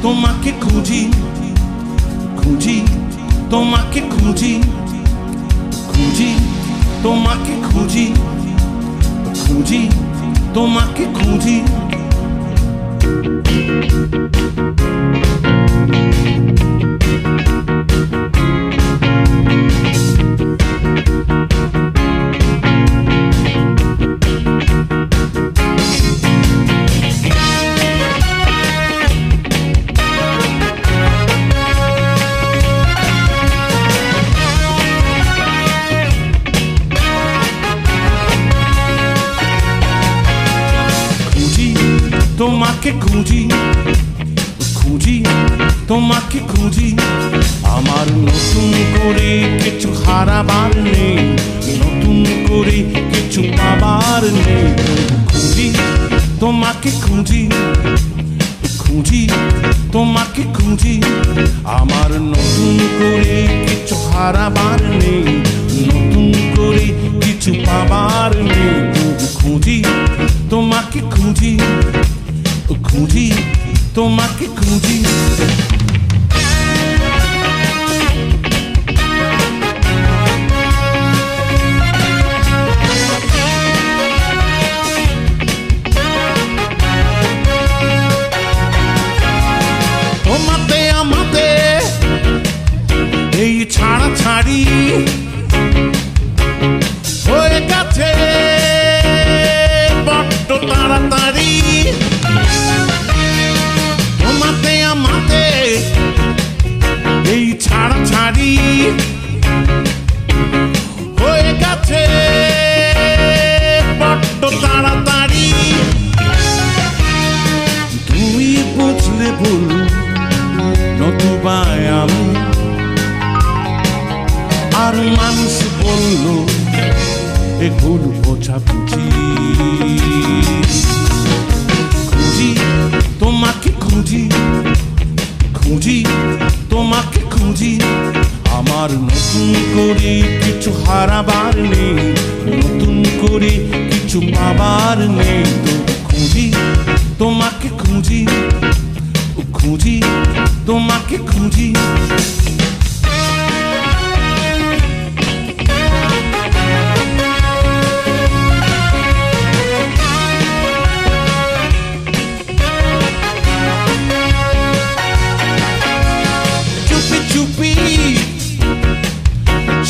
তোমাকে খুঁজি খুঁজি তোমাকে খুঁজি খুঁজি তোমাকে খুঁজি খুঁজি তোমাকে খুঁজি তোমাকে খুঁজি খুঁজি তোমাকে খুঁজি আমার নতুন করে কিছু হারাবার নেই নতুন করে কিছু পাবার নেই খুঁজি তোমাকে খুঁজি খুঁজি তোমাকে খুঁজি আমার নতুন করে কিছু হারাবার নেই নতুন করে কিছু পাবার নেই খুঁজি তোমাকে খুঁজি খুঁজি তোমাকে খুঁজি তোমাতে আমাতে এই ছাড়াছাড়ি হয়ে গেছে বড্ড তাড়াতাড়ি তোমাতে আমাতে এই ছাড়াছাড়ি হয়ে গেছে বড্ড তাড়াতাড়ি তুমি বুঝলে ভুল নতুবা আমি আর মানুষ বলল এ ভুল বোঝাবুঝি খুঁজি তোমাকে খুঁজি খুঁজি তোমাকে খুঁজি আমার নতুন করে কিছু হারাবার নেই নতুন করে কিছু পাবার নেই খুঁজি তোমাকে খুঁজি খুঁজি তোমাকে খুঁজি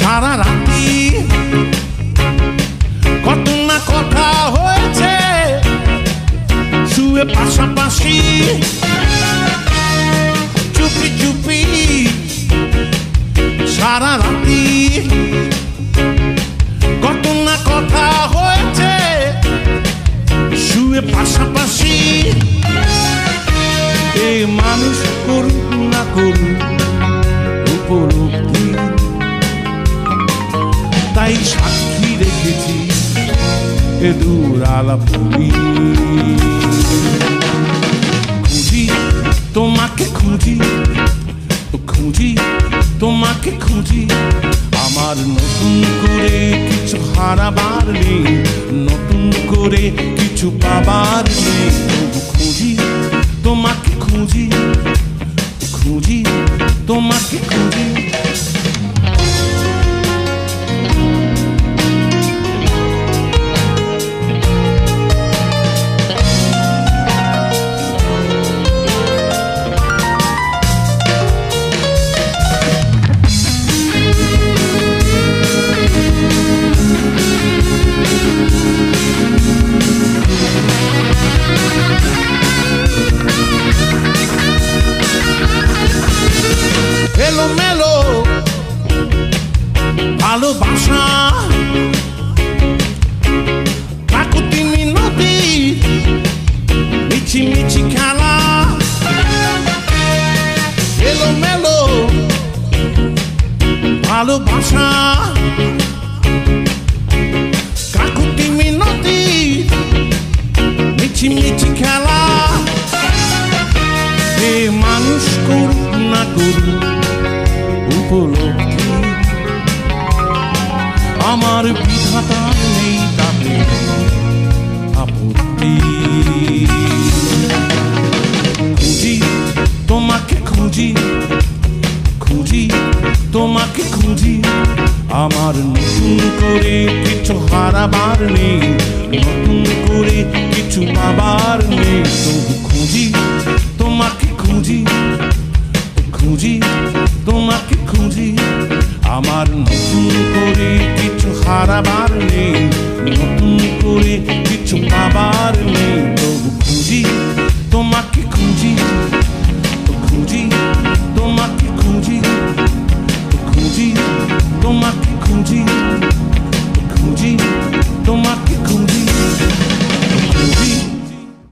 সারা রাতি কত না কথা হয়েছে শুয়ে পাশাপাশি চুপি চুপি সারা রাতি কত না কথা হয়েছে শুয়ে পাশাপাশি এই মানুষ করুক না করুক উপলব্ধি তাই সাক্ষী রেখেছি এ দূর আলাপনি খুঁজি তোমাকে খুঁজি খুঁজি তোমাকে খুঁজি আমার নতুন করে কিছু হারাবার নেই নতুন করে কিছু পাবার নেই খুঁজি তোমাকে খুঁজি খুঁজি তোমাকে খুঁজি এলোমেলো ভালোবাসা কাকুতি মিনতি মিছি মিছি খেলা এলোমেলো ভালোবাসা কাকুতি মিনতি মিছি মিছি খেলা এ মানুষ করুক না করুক উপলব্ধি আমার বিধাতার নেই তাতে আপত্তি খুঁজি তোমার খুঁজি খুঁজি তোমাকে খুঁজি আমার নতুন করে কিছু হারাবার নেই নতুন করে কিছু পাবার নেই তবু খুঁজি তোমাকে খুঁজি খুঁজি তোমাকে খুঁজি আমার নতুন করে কিছু হারাবার নেই